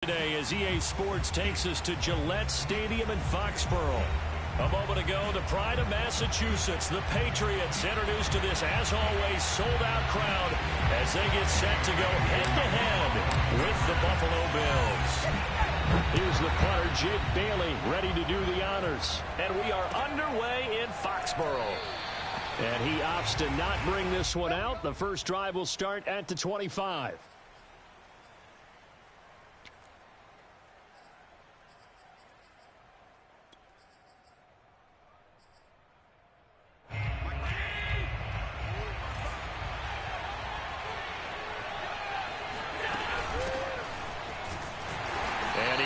Today as EA Sports takes us to Gillette Stadium in Foxborough. A moment ago, the pride of Massachusetts, the Patriots, introduced to this, as always, sold-out crowd as they get set to go head-to-head with the Buffalo Bills. Here's the punter, Jake Bailey, ready to do the honors. And we are underway in Foxborough. And he opts to not bring this one out. The first drive will start at the 25.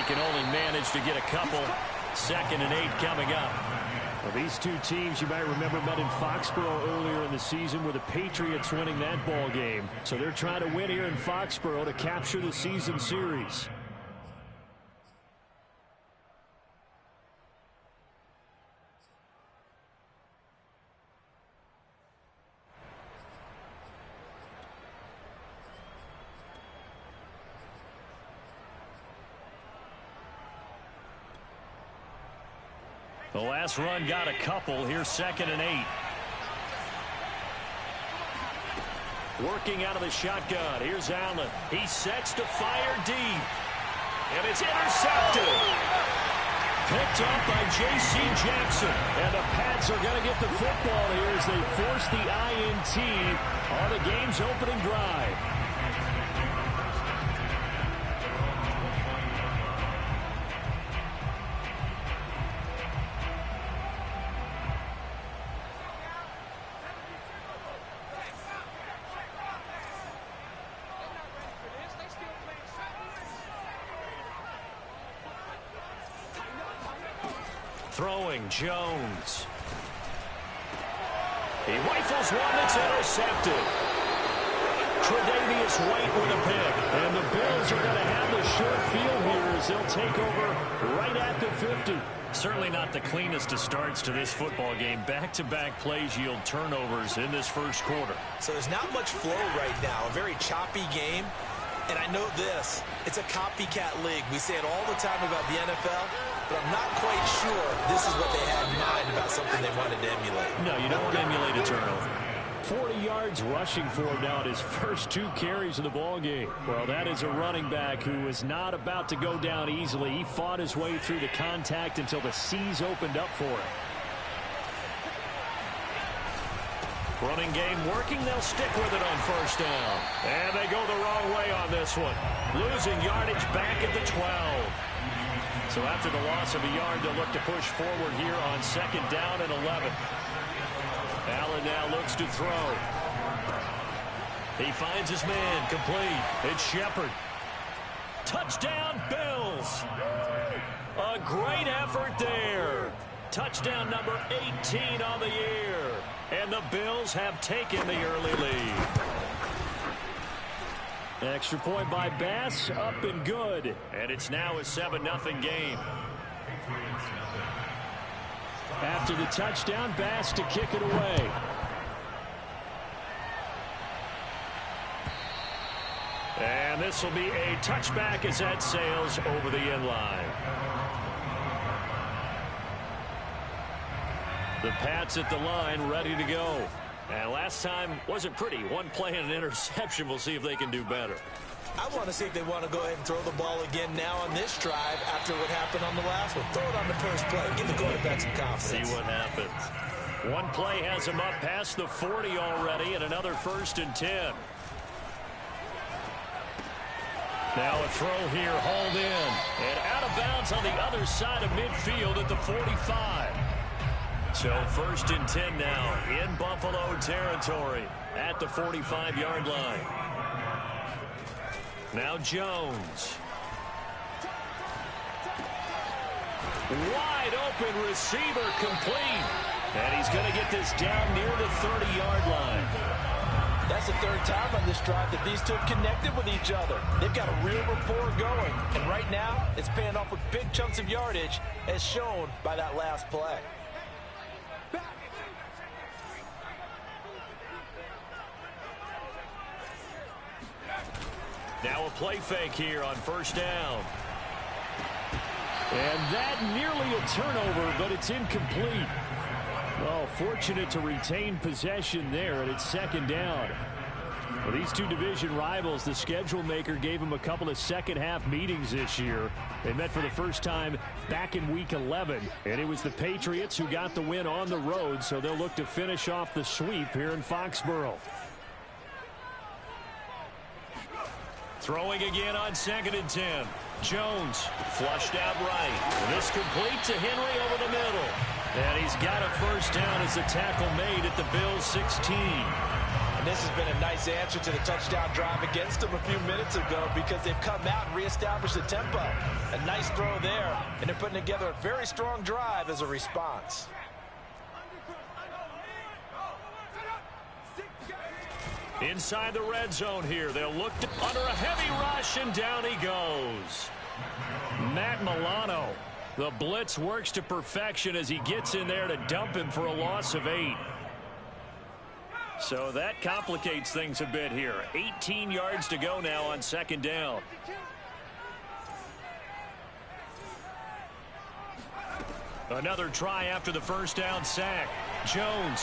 Can only manage to get a couple. 2nd and 8 coming up. Well, these two teams, you might remember, met in Foxborough earlier in the season with the Patriots winning that ball game. So they're trying to win here in Foxborough to capture the season series. The last run got a couple. Here's 2nd and 8. Working out of the shotgun. Here's Allen. He sets to fire deep. And it's intercepted. Picked up by J.C. Jackson. And the Pats are going to get the football here as they force the INT on the game's opening drive. Throwing Jones. He rifles one that's intercepted. Tre'Davious White with a pick. And the Bills are going to have the short field here as they'll take over right at the 50. Certainly not the cleanest of starts to this football game. Back-to-back plays yield turnovers in this first quarter. So there's not much flow right now. A very choppy game. And I know this, it's a copycat league. We say it all the time about the NFL, but I'm not quite sure this is what they had in mind about something they wanted to emulate. No, you don't want to emulate a turnover. 40 yards rushing for him now at his first 2 carries of the ball game. Well, that is a running back who is not about to go down easily. He fought his way through the contact until the seas opened up for him. Running game working. They'll stick with it on first down. And they go the wrong way on this one. Losing yardage back at the 12. So after the loss of a yard, they'll look to push forward here on 2nd down and 11. Allen now looks to throw. He finds his man complete. It's Shepard. Touchdown, Bills. A great effort there. Touchdown number 18 on the year. And the Bills have taken the early lead. Extra point by Bass, up and good. And it's now a 7-0 game. After the touchdown, Bass to kick it away. And this will be a touchback as that sails over the end line. The Pats at the line, ready to go. And last time wasn't pretty. One play and an interception. We'll see if they can do better. I want to see if they want to go ahead and throw the ball again now on this drive after what happened on the last one. Throw it on the first play. Give the quarterback some confidence. See what happens. One play has him up past the 40 already, and another 1st and 10. Now a throw here, hauled in. And out of bounds on the other side of midfield at the 45. So 1st and 10 now in Buffalo territory at the 45-yard line. Now Jones. Wide open receiver complete. And he's going to get this down near the 30-yard line. That's the 3rd time on this drive that these two have connected with each other. They've got a real rapport going. And right now, it's paying off with big chunks of yardage as shown by that last play. Now a play fake here on first down. And that nearly a turnover, but it's incomplete. Well, fortunate to retain possession there, and it's second down. Well, these two division rivals, the schedule maker gave them a couple of second-half meetings this year. They met for the first time back in Week 11, and it was the Patriots who got the win on the road, so they'll look to finish off the sweep here in Foxborough. Throwing again on 2nd and 10. Jones flushed out right. This complete to Henry over the middle. And he's got a first down as the tackle made at the Bills' 16. And this has been a nice answer to the touchdown drive against them a few minutes ago because they've come out and reestablished the tempo. A nice throw there, and they're putting together a very strong drive as a response. Inside the red zone here. They'll look under a heavy rush, and down he goes. Matt Milano. The blitz works to perfection as he gets in there to dump him for a loss of 8. So that complicates things a bit here. 18 yards to go now on 2nd down. Another try after the first down sack. Jones.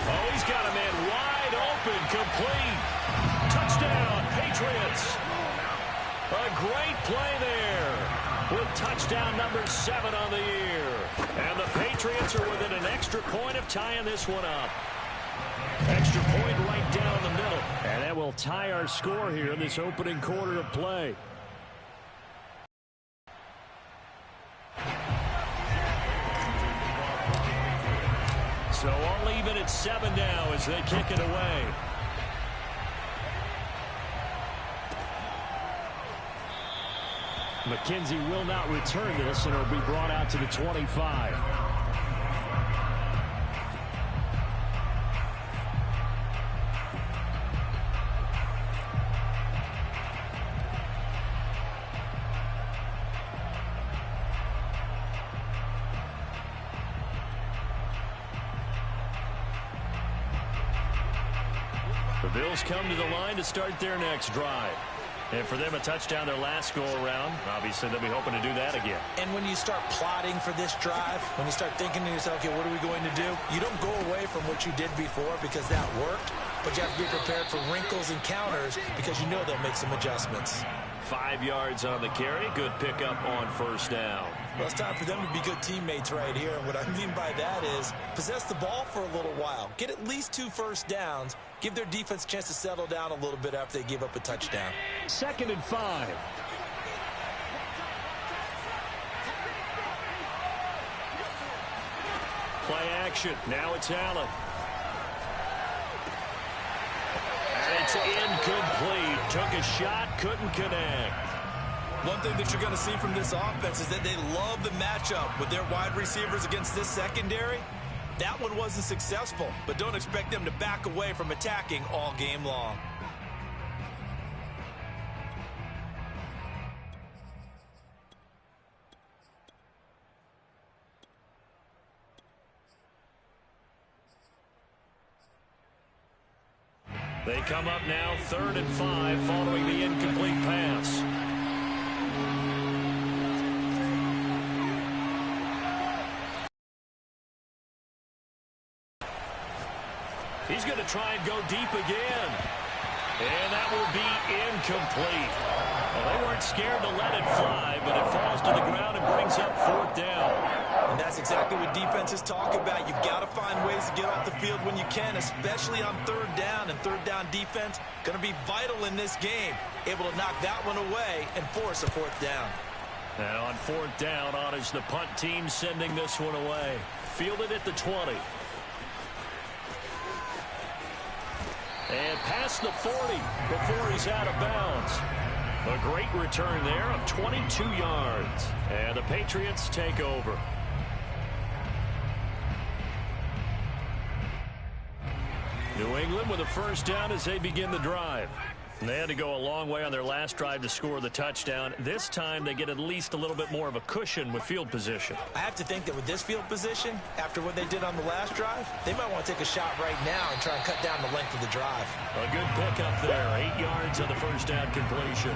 Oh, he's got a man wide open, complete. Touchdown, Patriots. A great play there with touchdown number 7 on the year. And the Patriots are within an extra point of tying this one up. Extra point right down the middle. And that will tie our score here in this opening quarter of play. So all even at 7 now as they kick it away. McKenzie will not return this, and it'll be brought out to the 25. The Bills come to the line to start their next drive. And for them, a touchdown their last go-around. Obviously, they'll be hoping to do that again. And when you start plotting for this drive, when you start thinking to yourself, okay, what are we going to do? You don't go away from what you did before because that worked, but you have to be prepared for wrinkles and counters because you know they'll make some adjustments. 5 yards on the carry. Good pickup on first down. Well, it's time for them to be good teammates right here. And what I mean by that is possess the ball for a little while. Get at least 2 first downs. Give their defense a chance to settle down a little bit after they give up a touchdown. 2nd and 5. Play action. Now it's Allen. And it's incomplete. Took a shot, couldn't connect. One thing that you're going to see from this offense is that they love the matchup with their wide receivers against this secondary. That one wasn't successful, but don't expect them to back away from attacking all game long. They come up now 3rd and 5 following the incomplete pass. He's going to try and go deep again. And that will be incomplete. Well, they weren't scared to let it fly, but it falls to the ground and brings up 4th down. And that's exactly what defenses talk about. You've got to find ways to get off the field when you can, especially on 3rd down. And 3rd down defense going to be vital in this game. Able to knock that one away and force a 4th down. And on 4th down, on is the punt team sending this one away. Fielded at the 20. And past the 40 before he's out of bounds. A great return there of 22 yards. And the Patriots take over. New England with a first down as they begin the drive. And they had to go a long way on their last drive to score the touchdown. This time they get at least a little bit more of a cushion with field position. I have to think that with this field position, after what they did on the last drive, they might want to take a shot right now and try and cut down the length of the drive. A good pickup there. 8 yards on the first down completion.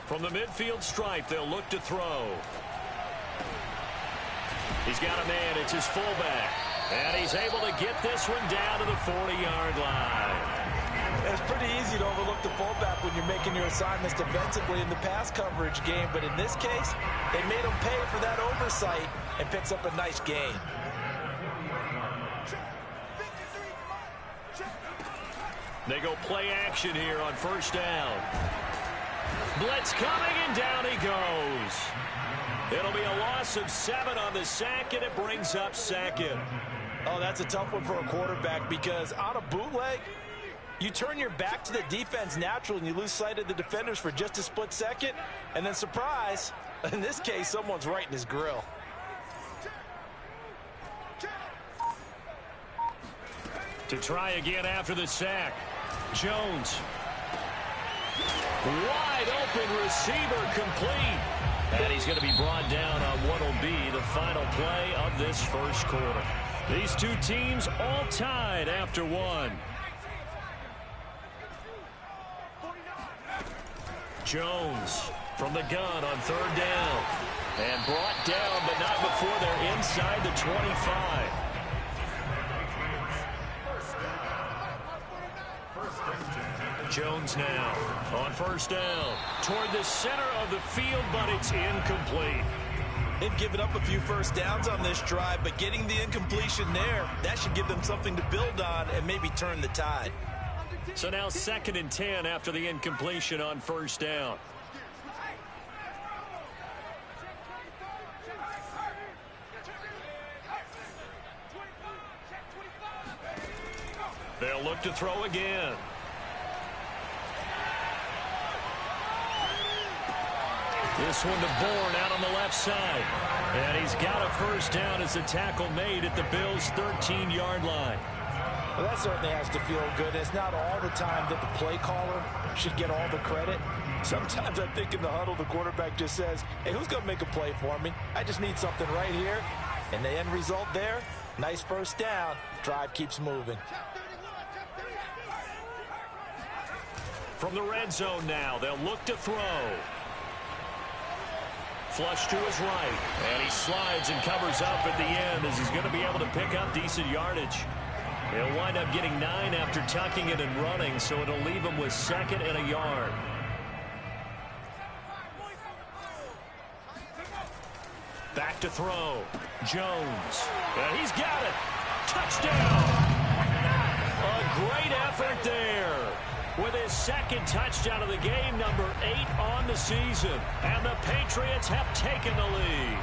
From the midfield stripe, they'll look to throw. He's got a man. It's his fullback. And he's able to get this one down to the 40-yard line. It's pretty easy to overlook the fullback when you're making your assignments defensively in the pass coverage game. But in this case, they made him pay for that oversight and picks up a nice gain. They go play action here on first down. Blitz coming, and down he goes. It'll be a loss of 7 on the sack, and it brings up second. Oh, that's a tough one for a quarterback because on a bootleg, you turn your back to the defense naturally and you lose sight of the defenders for just a split second, and then surprise, in this case, someone's right in his grill. To try again after the sack. Jones. Wide open receiver, complete. And he's going to be brought down on what will be the final play of this first quarter. These two teams all tied after one. Jones from the gun on third down. And brought down, but not before they're inside the 25. Jones now on first down toward the center of the field, but it's incomplete. They've given up a few first downs on this drive, but getting the incompletion there, that should give them something to build on and maybe turn the tide. So now 2nd and 10 after the incompletion on first down. They'll look to throw again. This one to Bourne out on the left side. And he's got a first down as a tackle made at the Bills' 13-yard line. Well, that certainly has to feel good. It's not all the time that the play caller should get all the credit. Sometimes I think in the huddle, the quarterback just says, hey, who's going to make a play for me? I just need something right here. And the end result there, nice first down. Drive keeps moving. From the red zone now, they'll look to throw. Flush to his right, and he slides and covers up at the end as he's going to be able to pick up decent yardage. He'll wind up getting 9 after tucking it and running, so it'll leave him with 2nd and a yard. Back to throw. Jones. And he's got it. Touchdown. A great effort there. With his 2nd touchdown of the game, number 8 on the season. And the Patriots have taken the lead.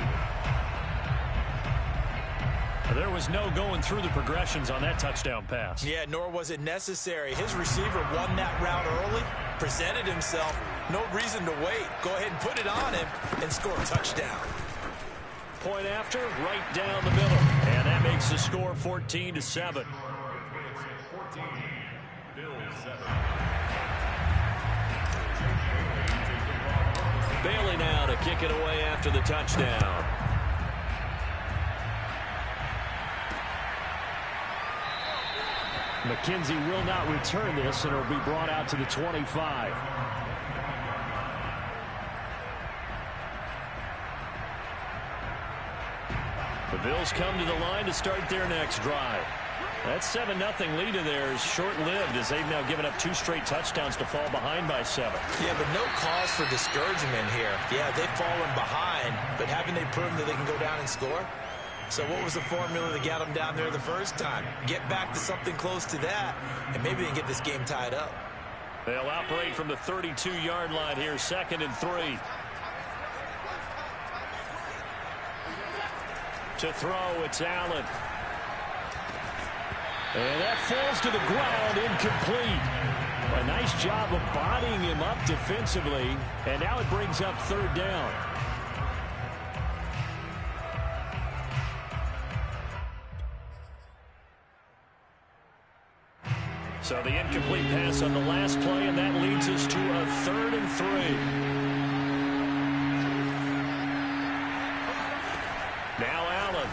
There was no going through the progressions on that touchdown pass. Yeah, nor was it necessary. His receiver won that route early, presented himself. No reason to wait. Go ahead and put it on him and score a touchdown. Point after, right down the middle. And that makes the score 14-7. Bailey now to kick it away after the touchdown. McKenzie will not return this, and it'll be brought out to the 25. The Bills come to the line to start their next drive. That 7-0 lead of theirs short-lived as they've now given up 2 straight touchdowns to fall behind by 7. Yeah, but no cause for discouragement here. Yeah, they've fallen behind, but haven't they proven that they can go down and score? So what was the formula that got them down there the first time? Get back to something close to that, and maybe they can get this game tied up. They'll operate from the 32-yard line here, 2nd and 3. To throw, it's Allen. And that falls to the ground, incomplete. A nice job of bodying him up defensively, and now it brings up 3rd down. So the incomplete pass on the last play, and that leads us to a 3rd and 3. Now Allen.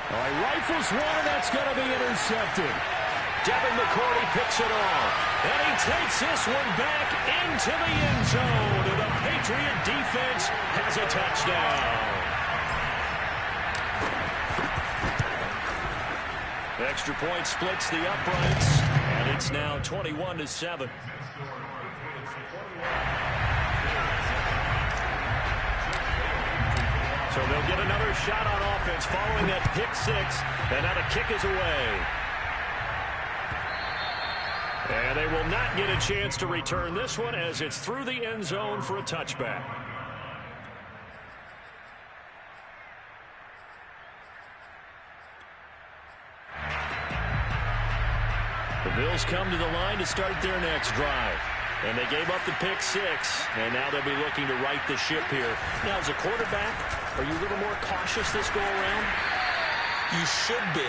All right, rifles one, and that's going to be intercepted. Devin McCourty picks it off. And he takes this one back into the end zone. And the Patriot defense has a touchdown. Extra point splits the uprights, and it's now 21-7. So they'll get another shot on offense following that pick six, and now the kick is away. And they will not get a chance to return this one as it's through the end zone for a touchback. The Bills come to the line to start their next drive. And they gave up the pick six, and now they'll be looking to right the ship here. Now, as a quarterback, are you a little more cautious this go-around? You should be,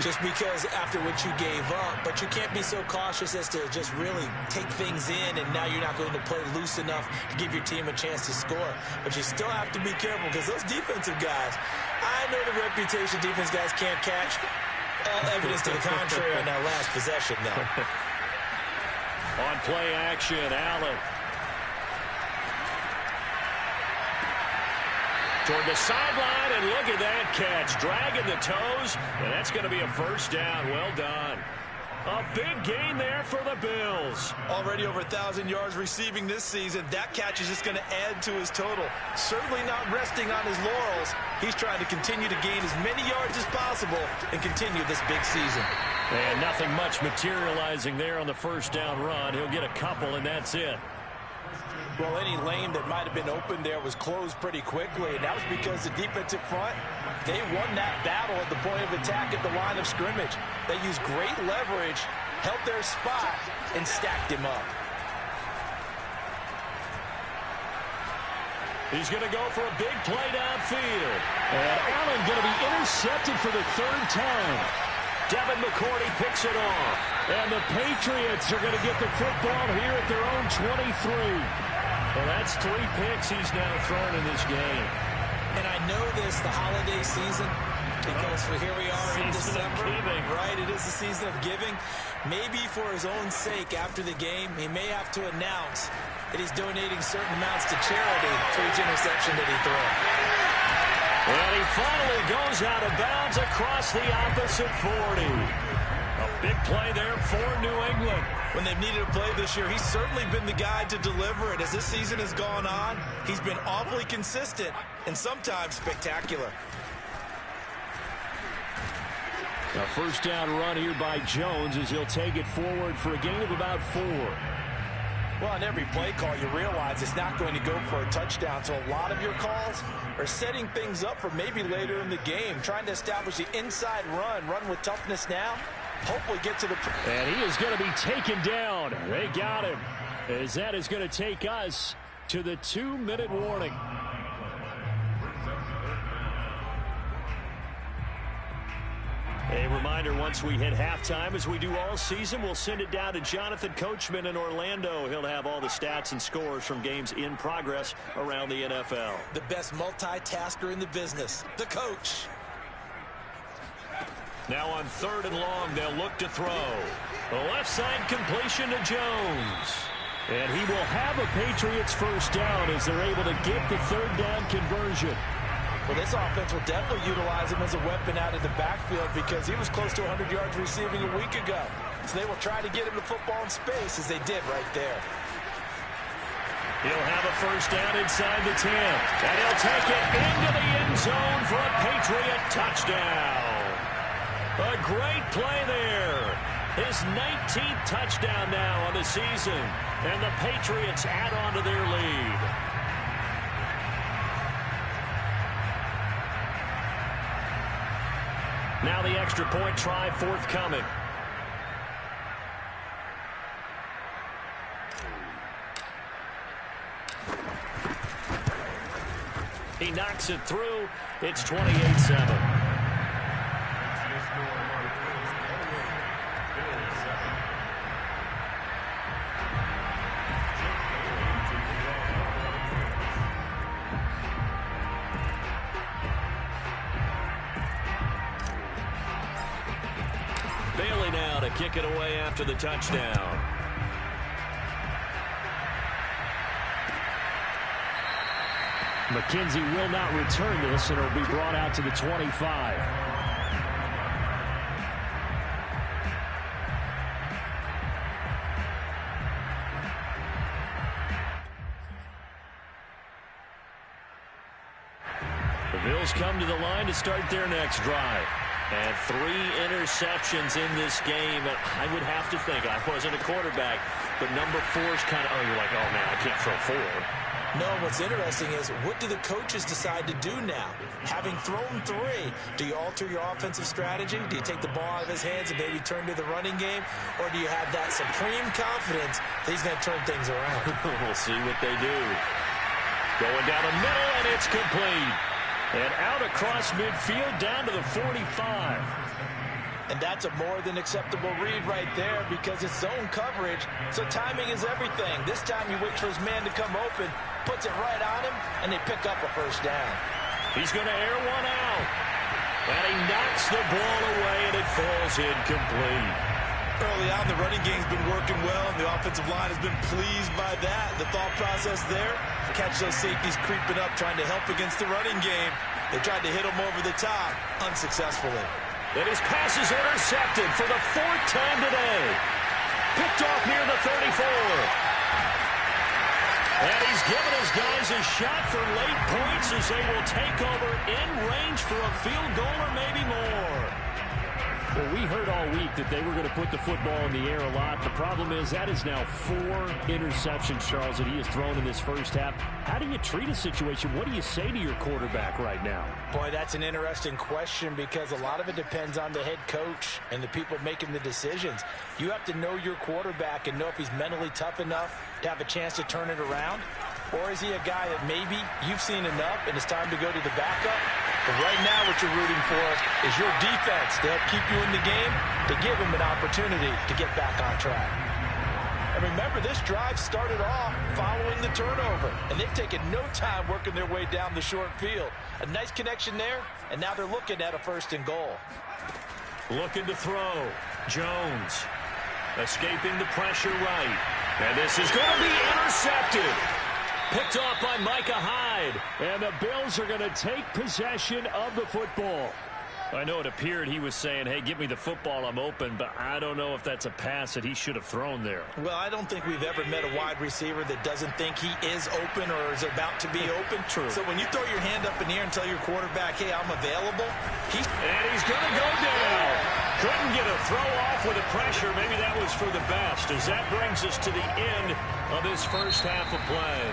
just because after what you gave up, but you can't be so cautious as to just really take things in, and now you're not going to play loose enough to give your team a chance to score. But you still have to be careful, because those defensive guys, I know the reputation defense guys can't catch. All evidence to the contrary on that last possession, though. On play action, Allen. Toward the sideline, and look at that catch. Dragging the toes, and that's going to be a first down. Well done. A big gain there for the Bills. Already over 1,000 yards receiving this season. That catch is just going to add to his total. Certainly not resting on his laurels. He's trying to continue to gain as many yards as possible and continue this big season. And nothing much materializing there on the first down run. He'll get a couple, and that's it. Well, any lane that might have been open there was closed pretty quickly, and that was because the defensive front, they won that battle at the point of attack at the line of scrimmage. They used great leverage, held their spot, and stacked him up. He's going to go for a big play downfield. And Allen going to be intercepted for the third time. Devin McCourty picks it off. And the Patriots are going to get the football here at their own 23. Well, that's 3 picks he's now thrown in this game. And I know this, the holiday season, because here we are in December. Right, it is the season of giving. Maybe for his own sake after the game, he may have to announce that he's donating certain amounts to charity for each interception that he throws. And he finally goes out of bounds across the opposite 40. A big play there for New England. When they've needed a play this year, he's certainly been the guy to deliver it. As this season has gone on, he's been awfully consistent and sometimes spectacular. A first down run here by Jones as he'll take it forward for a gain of about 4. Well, on every play call, you realize it's not going to go for a touchdown. So a lot of your calls are setting things up for maybe later in the game, trying to establish the inside run with toughness now. Hopefully get to the... And he is going to be taken down. They got him. As that is going to take us to the 2-minute warning. A reminder, once we hit halftime, as we do all season, we'll send it down to Jonathan Coachman in Orlando. He'll have all the stats and scores from games in progress around the NFL. The best multitasker in the business, the coach. Now on 3rd and long, they'll look to throw. The left side completion to Jones. And he will have a Patriots first down as they're able to get the 3rd down conversion. Well, this offense will definitely utilize him as a weapon out of the backfield because he was close to 100 yards receiving a week ago. So they will try to get him the football in space as they did right there. He'll have a first down inside the 10. And he'll take it into the end zone for a Patriot touchdown. A great play there. His 19th touchdown now on the season. And the Patriots add on to their lead. Now the extra point try forthcoming. He knocks it through. It's 28-7. Bailey now to kick it away after the touchdown. McKenzie will not return this, and it'll be brought out to the 25. The Bills come to the line to start their next drive. And 3 interceptions in this game. And I would have to think, I wasn't a quarterback, but number 4's kind of, you're like, oh, man, I can't throw 4. No, what's interesting is, what do the coaches decide to do now? Having thrown 3, do you alter your offensive strategy? Do you take the ball out of his hands and maybe turn to the running game? Or do you have that supreme confidence that he's going to turn things around? We'll see what they do. Going down the middle, and it's complete. And out across midfield down to the 45. And that's a more than acceptable read right there because it's zone coverage, so timing is everything. This time he waits for his man to come open, puts it right on him, and they pick up a first down. He's going to air one out. And he knocks the ball away, and it falls incomplete. Early on, the running game's been working well, and the offensive line has been pleased by that. The thought process there, catch those safeties creeping up, trying to help against the running game. They tried to hit him over the top, unsuccessfully. And his pass is intercepted for the 4th time today. Picked off near the 34. And he's given his guys a shot for late points as they will take over in range for a field goal or maybe more. Well, we heard all week that they were going to put the football in the air a lot. The problem is that is now 4 interceptions, Charles, that he has thrown in this first half. How do you treat a situation? What do you say to your quarterback right now? Boy, that's an interesting question because a lot of it depends on the head coach and the people making the decisions. You have to know your quarterback and know if he's mentally tough enough to have a chance to turn it around. Or is he a guy that maybe you've seen enough and it's time to go to the backup? But right now what you're rooting for is your defense to help keep you in the game, to give him an opportunity to get back on track. And remember, this drive started off following the turnover, and they've taken no time working their way down the short field. A nice connection there, and now they're looking at a 1st and goal. Looking to throw. Jones escaping the pressure right. And this is going to be intercepted. Picked off by Micah Hyde. And the Bills are going to take possession of the football. I know it appeared he was saying, hey, give me the football, I'm open, but I don't know if that's a pass that he should have thrown there. Well, I don't think we've ever met a wide receiver that doesn't think he is open or is about to be open. True. So when you throw your hand up in the air and tell your quarterback, hey, I'm available, and he's going to go down. Couldn't get a throw off with the pressure. Maybe that was for the best, as that brings us to the end of this first half of play.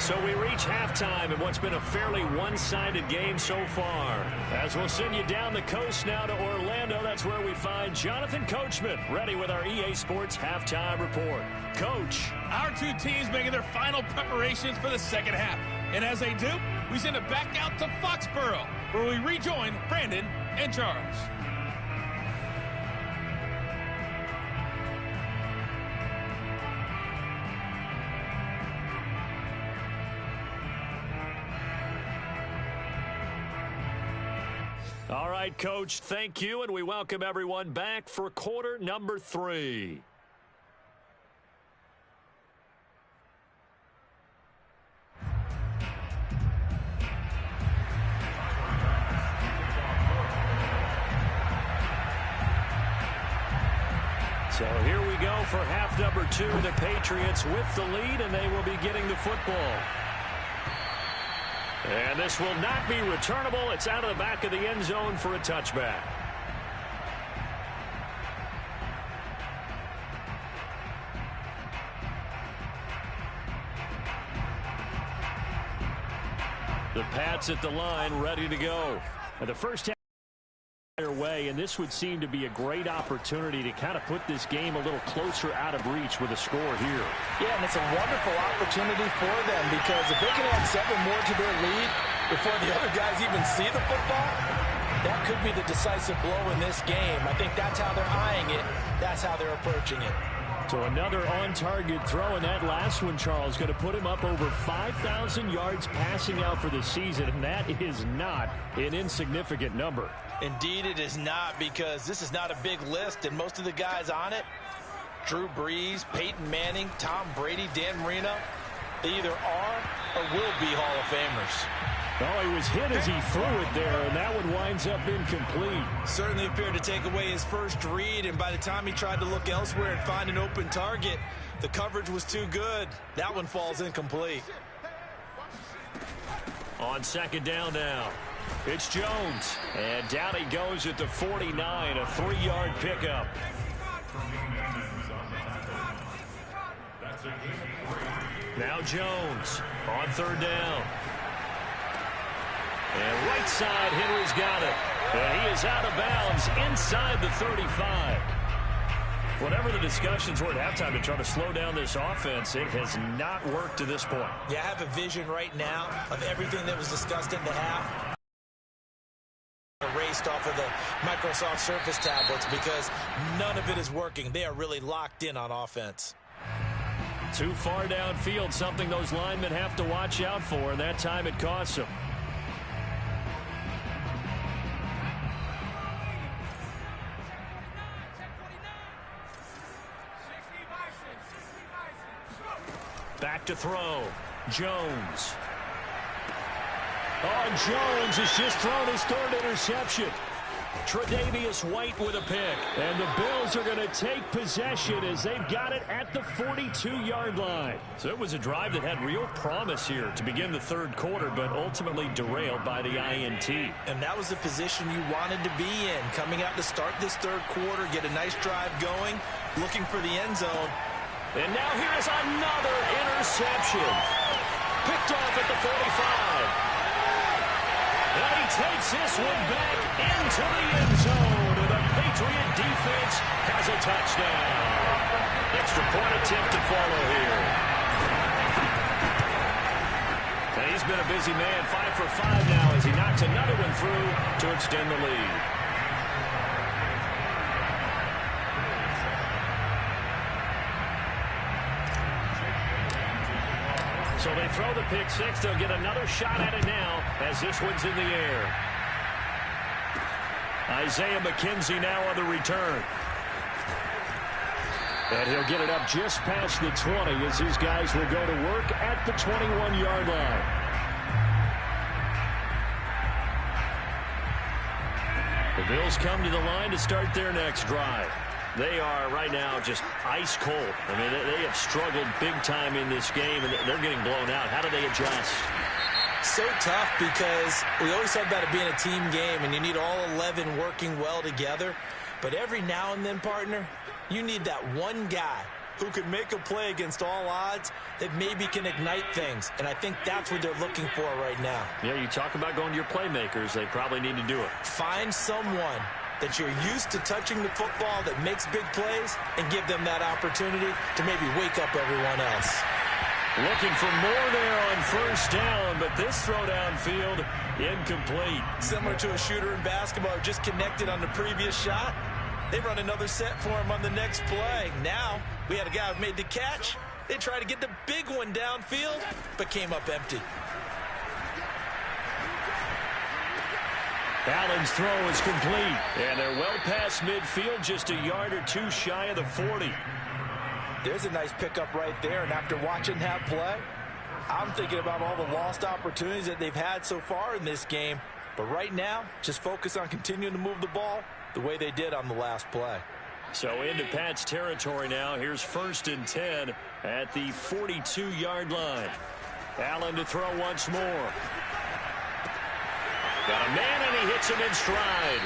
So we reach halftime in what's been a fairly one-sided game so far. As we'll send you down the coast now to Orlando, that's where we find Jonathan Coachman, ready with our EA Sports Halftime Report. Coach. Our 2 teams making their final preparations for the second half. And as they do, we send it back out to Foxborough, where we rejoin Brandon and Charles. All right, Coach, thank you, and we welcome everyone back for quarter number 3. So here we go for half number 2. The Patriots with the lead, and they will be getting the football. And this will not be returnable. It's out of the back of the end zone for a touchback. The Pats at the line, ready to go. And the first half way, and this would seem to be a great opportunity to kind of put this game a little closer out of reach with a score here. Yeah, and it's a wonderful opportunity for them because if they can add 7 more to their lead before the other guys even see the football, that could be the decisive blow in this game. I think that's how they're eyeing it. That's how they're approaching it. So another on-target throw, and that last one, Charles, going to put him up over 5,000 yards passing out for the season, and that is not an insignificant number. Indeed it is not, because this is not a big list, and most of the guys on it, Drew Brees, Peyton Manning, Tom Brady, Dan Marino, They either are or will be Hall of Famers. Oh, he was hit as he threw it there, and that one winds up incomplete. Certainly appeared to take away his first read, and by the time he tried to look elsewhere and find an open target, the coverage was too good. That one falls incomplete. On second down now, it's Jones. And down he goes at the 49, a 3-yard pickup. Now Jones on third down. And right side, Henry's got it. And he is out of bounds inside the 35. Whatever the discussions were at halftime to try to slow down this offense, it has not worked to this point. Yeah, I have a vision right now of everything that was discussed in the half erased off of the Microsoft Surface tablets because none of it is working. They are really locked in on offense. Too far downfield, something those linemen have to watch out for, and that time it costs them. Back to throw. Jones. Oh, Jones has just thrown his third interception. Tre'Davious White with a pick. And the Bills are going to take possession as they've got it at the 42-yard line. So it was a drive that had real promise here to begin the third quarter, but ultimately derailed by the INT. And that was the position you wanted to be in. Coming out to start this third quarter, get a nice drive going, looking for the end zone. And now here's another interception. Picked off at the 45. And he takes this one back into the end zone. And the Patriot defense has a touchdown. Extra point attempt to follow here. And he's been a busy man, 5 for 5 now as he knocks another one through to extend the lead. So they throw the pick six. They'll get another shot at it now as this one's in the air. Isaiah McKenzie now on the return. And he'll get it up just past the 20 as his guys will go to work at the 21-yard line. The Bills come to the line to start their next drive. They are right now just ice cold. I mean, they have struggled big time in this game, and they're getting blown out. How do they adjust? So tough because we always talk about it being a team game, and you need all 11 working well together. But every now and then, partner, you need that one guy who can make a play against all odds that maybe can ignite things. And I think that's what they're looking for right now. Yeah, you talk about going to your playmakers. They probably need to do it. Find someone that you're used to touching the football that makes big plays and give them that opportunity to maybe wake up everyone else. Looking for more there on first down, but this throw downfield incomplete. Similar to a shooter in basketball who just connected on the previous shot. They run another set for him on the next play. Now we had a guy who made the catch. They tried to get the big one downfield, but came up empty. Allen's throw is complete, and they're well past midfield, just a yard or two shy of the 40. There's a nice pickup right there, and after watching that play, I'm thinking about all the lost opportunities that they've had so far in this game. But right now, just focus on continuing to move the ball the way they did on the last play. So into Pat's territory now. Here's 1st and 10 at the 42-yard line. Allen to throw once more. Got a man, and he hits him in stride.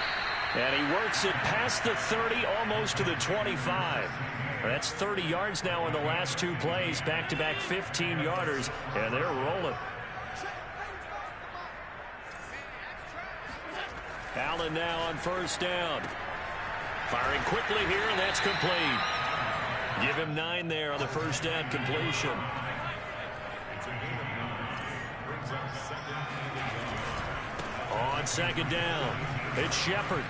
And he works it past the 30, almost to the 25. That's 30 yards now in the last two plays. Back-to-back 15-yarders, and they're rolling. Allen now on first down. Firing quickly here, and that's complete. Give him 9 there on the first down completion. On second down, it's Shepard.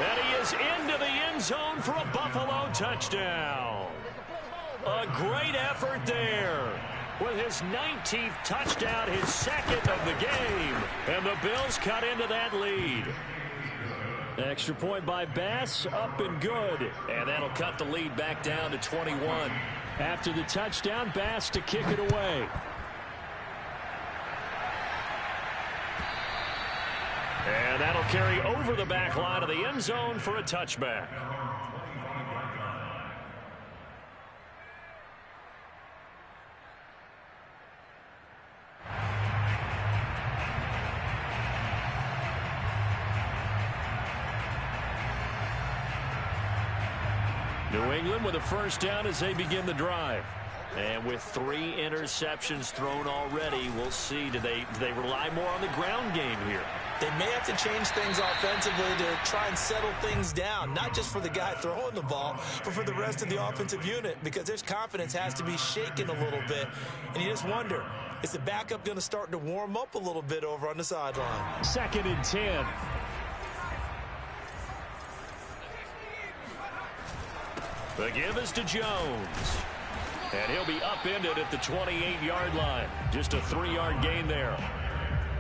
And he is into the end zone for a Buffalo touchdown. A great effort there with his 19th touchdown, his second of the game. And the Bills cut into that lead. Extra point by Bass, up and good. And that'll cut the lead back down to 21. After the touchdown, Bass to kick it away. And that'll carry over the back line of the end zone for a touchback. New England with a first down as they begin the drive. And with 3 interceptions thrown already, we'll see. Do they rely more on the ground game here? They may have to change things offensively to try and settle things down, not just for the guy throwing the ball, but for the rest of the offensive unit, because their confidence has to be shaken a little bit. And you just wonder, is the backup going to start to warm up a little bit over on the sideline? 2nd and 10. The give is to Jones. And he'll be upended at the 28-yard line. Just a 3-yard gain there.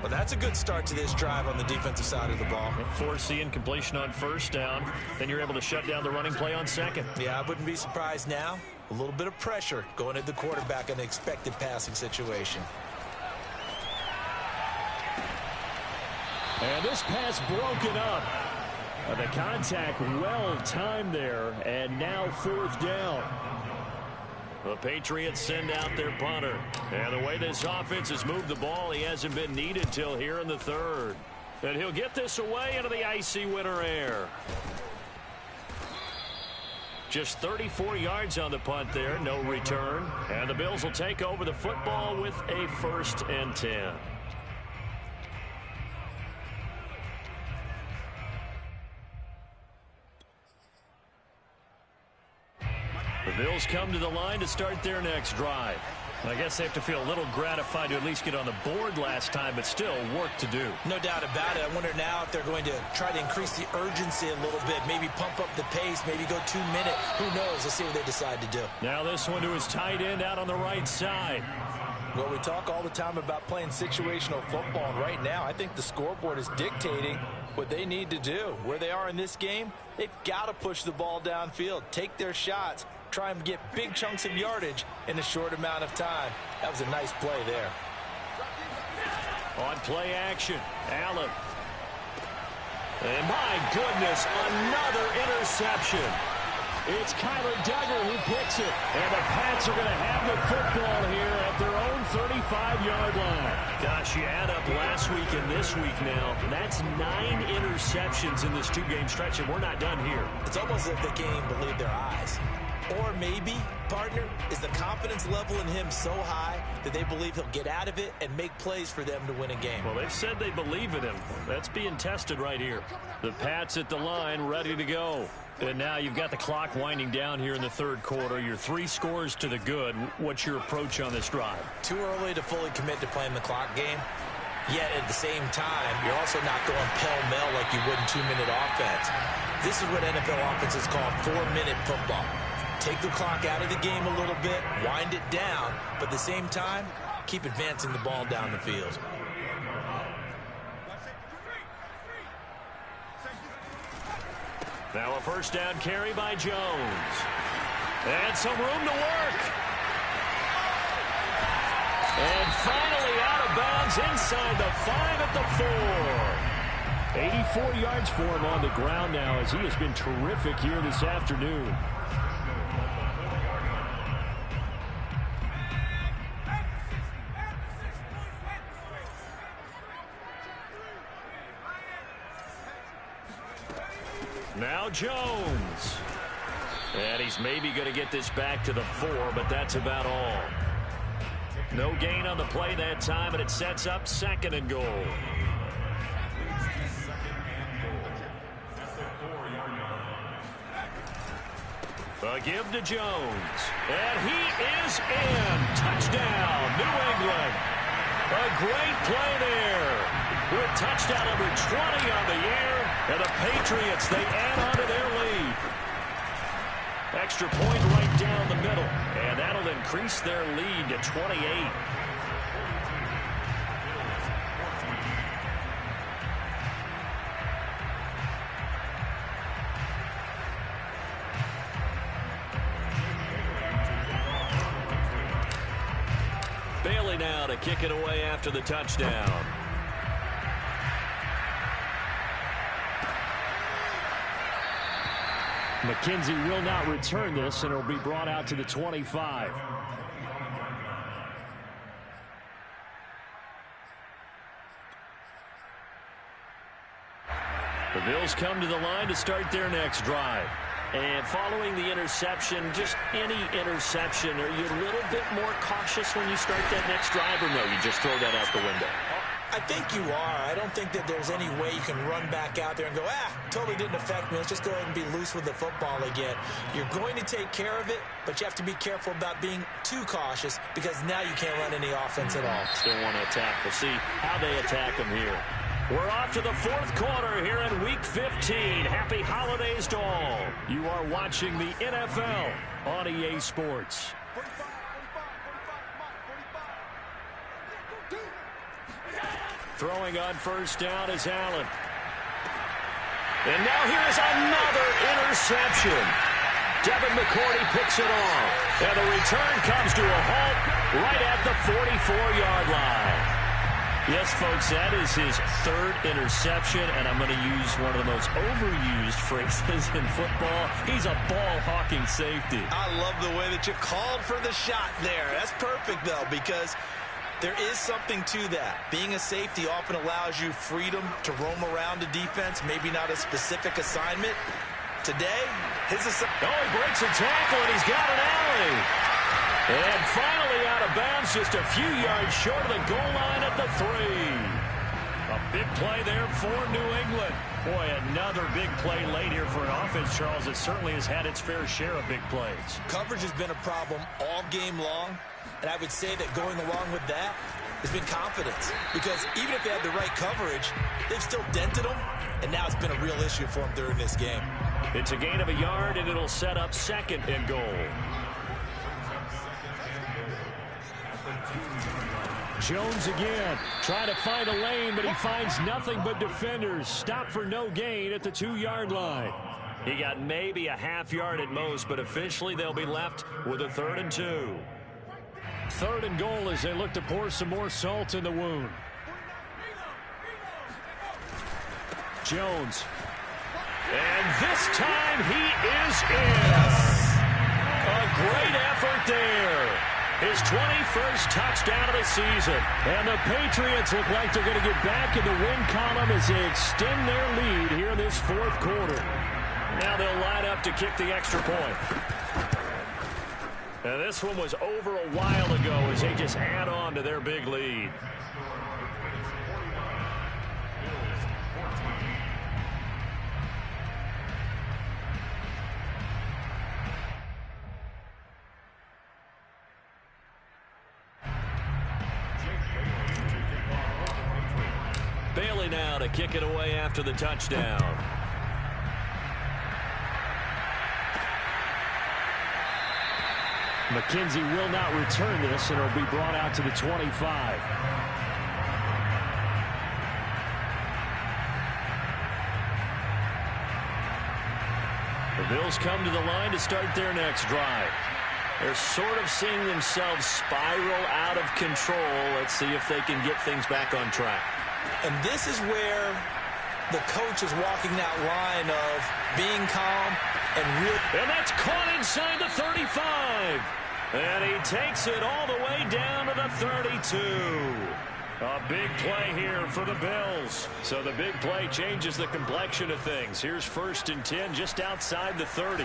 Well, that's a good start to this drive on the defensive side of the ball. Force the incompletion on first down. Then you're able to shut down the running play on second. Yeah, I wouldn't be surprised now. A little bit of pressure going at the quarterback in an expected passing situation. And this pass broken up. The contact well timed there, and now 4th down. The Patriots send out their punter. And the way this offense has moved the ball, he hasn't been needed till here in the 3rd. And he'll get this away into the icy winter air. Just 34 yards on the punt there, no return. And the Bills will take over the football with a 1st and 10. The Bills come to the line to start their next drive. I guess they have to feel a little gratified to at least get on the board last time, but still work to do. No doubt about it. I wonder now if they're going to try to increase the urgency a little bit, maybe pump up the pace, maybe go 2 minute. Who knows? Let's see what they decide to do. Now this one to his tight end out on the right side. Well, we talk all the time about playing situational football, and right now I think the scoreboard is dictating what they need to do. Where they are in this game, they've got to push the ball downfield, take their shots, try and get big chunks of yardage in a short amount of time. That was a nice play there. On play action, Allen. And my goodness, another interception. It's Kyler Duggar who picks it. And the Pats are going to have the football here at their own 35-yard line. Gosh, you add up last week and this week now. That's 9 interceptions in this 2-game stretch, and we're not done here. It's almost as if they can't even believe their eyes. Or maybe, partner, is the confidence level in him so high that they believe he'll get out of it and make plays for them to win a game. Well, they've said they believe in him. That's being tested right here. The Pats at the line, ready to go. And now you've got the clock winding down here in the 3rd quarter. You're 3 scores to the good. What's your approach on this drive? Too early to fully commit to playing the clock game. Yet at the same time, you're also not going pell-mell like you would in 2-minute offense. This is what NFL offenses call 4-minute football. Take the clock out of the game a little bit, wind it down, but at the same time, keep advancing the ball down the field. Now a first down carry by Jones. And some room to work. And finally out of bounds inside the 5 at the 4. 84 yards for him on the ground now as he has been terrific here this afternoon. Now Jones. And he's maybe going to get this back to the 4, but that's about all. No gain on the play that time, and it sets up 2nd and goal. A give to Jones. And he is in. Touchdown, New England. A great play there. With touchdown number 20 on the year. And the Patriots, they add on to their lead. Extra point right down the middle. And that'll increase their lead to 28. kick it away after the touchdown. McKenzie will not return this, and it'll be brought out to the 25. The Bills come to the line to start their next drive. And following the interception, just any interception, are you a little bit more cautious when you start that next drive, or no, you just throw that out the window? I think you are. I don't think that there's any way you can run back out there and go, totally didn't affect me. Let's just go ahead and be loose with the football again. You're going to take care of it, but you have to be careful about being too cautious because now you can't run any offense at all. Still want to attack. We'll see how they attack them here. We're off to the fourth quarter here in Week 15. Happy holidays to all. You are watching the NFL on EA Sports. Throwing on first down is Allen. And now here is another interception. Devin McCourty picks it off. And the return comes to a halt right at the 44-yard line. Yes, folks, that is his third interception, and I'm going to use one of the most overused phrases in football. He's a ball-hawking safety. I love the way that you called for the shot there. That's perfect, though, because there is something to that. Being a safety often allows you freedom to roam around the defense, maybe not a specific assignment. Today, his assignment. Oh, he breaks a tackle, and he's got an alley. And finally out of bounds, just a few yards short of the goal line at the 3. A big play there for New England. Boy, another big play late here for an offense, Charles, that certainly has had its fair share of big plays. Coverage has been a problem all game long, and I would say that going along with that has been confidence. Because even if they had the right coverage, they've still dented them, and now it's been a real issue for them during this game. It's a gain of a yard, and it'll set up second and goal. Jones again, trying to find a lane, but he finds nothing but defenders. Stop for no gain at the 2-yard line. He got maybe a half yard at most, but officially they'll be left with a 3rd and 2. 3rd and goal as they look to pour some more salt in the wound. Jones. And this time he is in. A great effort there. His 21st touchdown of the season. And the Patriots look like they're going to get back in the win column as they extend their lead here in this 4th quarter. Now they'll line up to kick the extra point. And this one was over a while ago as they just add on to their big lead. Bailey now to kick it away after the touchdown. McKenzie will not return this, and it'll be brought out to the 25. The Bills come to the line to start their next drive. They're sort of seeing themselves spiral out of control. Let's see if they can get things back on track. And this is where the coach is walking that line of being calm and real. And that's caught inside the 35. And he takes it all the way down to the 32. A big play here for the Bills. So the big play changes the complexion of things. Here's 1st and 10 just outside the 30.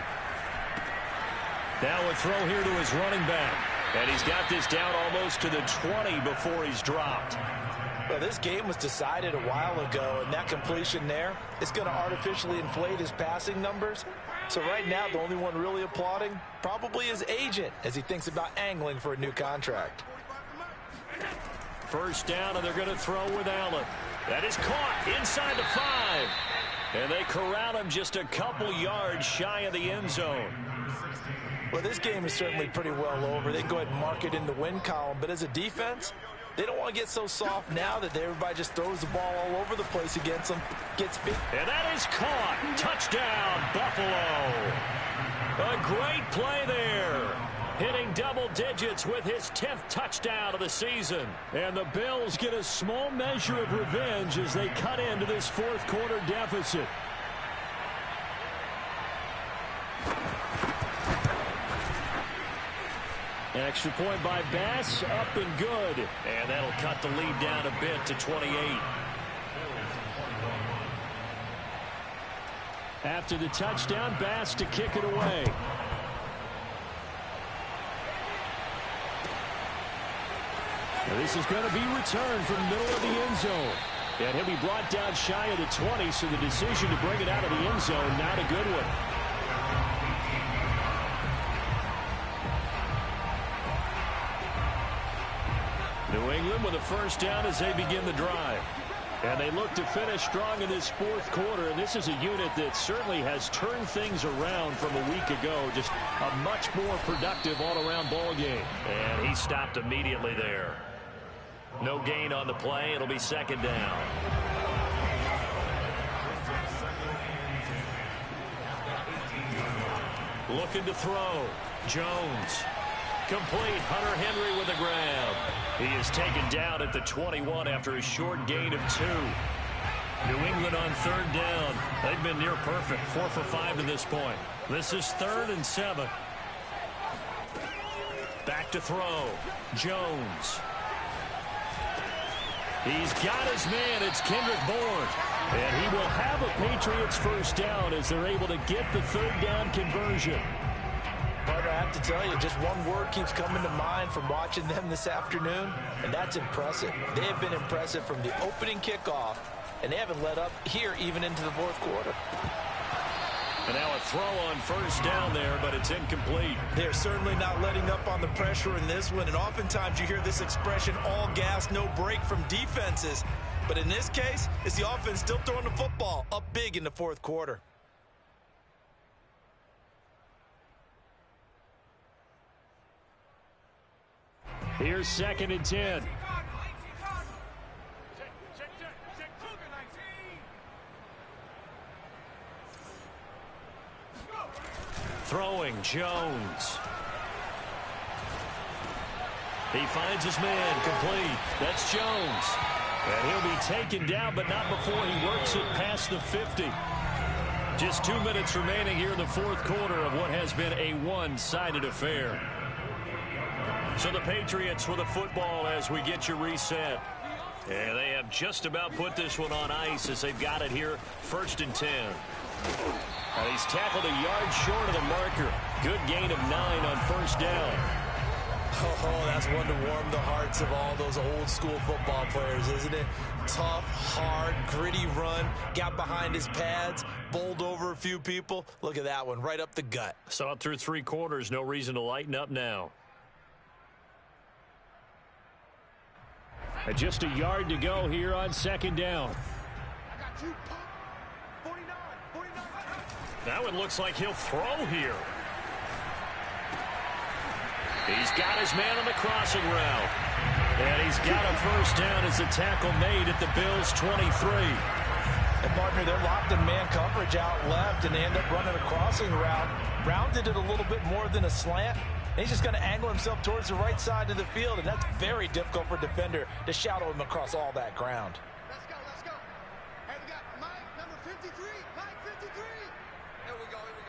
Now a throw here to his running back. And he's got this down almost to the 20 before he's dropped. Well, this game was decided a while ago, and that completion there is going to artificially inflate his passing numbers. So right now, the only one really applauding probably his agent as he thinks about angling for a new contract. 1st down, and they're going to throw with Allen. That is caught inside the 5. And they corral him just a couple yards shy of the end zone. Well, this game is certainly pretty well over. They can go ahead and mark it in the win column. But as a defense, they don't want to get so soft now that everybody just throws the ball all over the place against them. Gets big. And that is caught. Touchdown, Buffalo. A great play there. Hitting double digits with his 10th touchdown of the season. And the Bills get a small measure of revenge as they cut into this fourth quarter deficit. An extra point by Bass, up and good. And that'll cut the lead down a bit to 28. After the touchdown, Bass to kick it away. Now this is going to be returned from the middle of the end zone. And he'll be brought down shy of the 20, so the decision to bring it out of the end zone, not a good one. New England with a first down as they begin the drive. And they look to finish strong in this fourth quarter. And this is a unit that certainly has turned things around from a week ago. Just a much more productive all-around ball game. And he stopped immediately there. No gain on the play. It'll be second down. Looking to throw. Jones. Complete. Hunter Henry with a grab. He is taken down at the 21 after a short gain of 2. New England on third down. They've been near perfect. 4 for 5 to this point. This is 3rd and 7. Back to throw. Jones. He's got his man. It's Kendrick Bourne. And he will have a Patriots first down as they're able to get the third down conversion. Partner, I have to tell you, just one word keeps coming to mind from watching them this afternoon, and that's impressive. They have been impressive from the opening kickoff, and they haven't let up here even into the fourth quarter. And now a throw on first down there, but it's incomplete. They're certainly not letting up on the pressure in this one, and oftentimes you hear this expression, all gas, no break from defenses. But in this case, it's the offense still throwing the football up big in the fourth quarter. Here's 2nd and 10. Throwing, Jones. He finds his man, complete. That's Jones. And he'll be taken down, but not before he works it past the 50. Just 2 minutes remaining here in the fourth quarter of what has been a one-sided affair. So the Patriots with the football as we get you reset. And they have just about put this one on ice as they've got it here, 1st and 10. And he's tackled a yard short of the marker. Good gain of 9 on first down. Oh, that's one to warm the hearts of all those old school football players, isn't it? Tough, hard, gritty run, got behind his pads, bowled over a few people. Look at that one, right up the gut. Saw it through 3 quarters, no reason to lighten up now. And just a yard to go here on 2nd down. Now it looks like he'll throw here. He's got his man on the crossing route. And he's got a first down as the tackle made at the Bills' 23. And partner, they're locked in man coverage out left, and they end up running a crossing route. Rounded it a little bit more than a slant. And he's just going to angle himself towards the right side of the field, and that's very difficult for a defender to shadow him across all that ground. Let's go, let's go. Hey, we got Mike, number 53. Mike, 53. Here we go, here we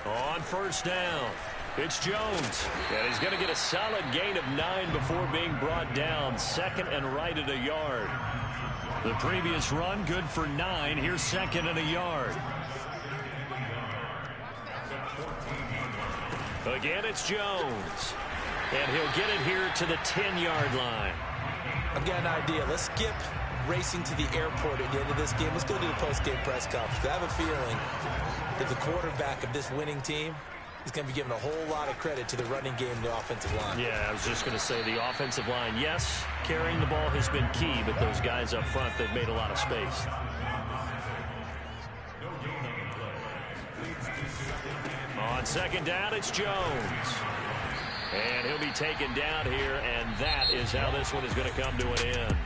go. On first down, it's Jones. And he's going to get a solid gain of 9 before being brought down. 2nd and right at a yard. The previous run, good for 9. Here's 2nd and a yard. Again, it's Jones. And he'll get it here to the 10-yard line. I've got an idea. Let's skip racing to the airport at the end of this game. Let's go to the post-game press conference. I have a feeling that the quarterback of this winning team is going to be given a whole lot of credit to the running game and the offensive line. Yeah, I was just going to say the offensive line, yes, carrying the ball has been key, but those guys up front, they've made a lot of space. On 2nd down, it's Jones. And he'll be taken down here, and that is how this one is going to come to an end.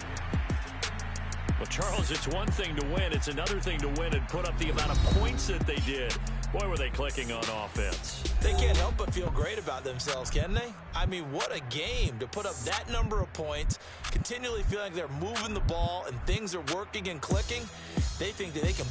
Well, Charles, it's one thing to win. It's another thing to win and put up the amount of points that they did. Boy, were they clicking on offense. They can't help but feel great about themselves, can they? I mean, what a game to put up that number of points, continually feeling like they're moving the ball and things are working and clicking. They think that they can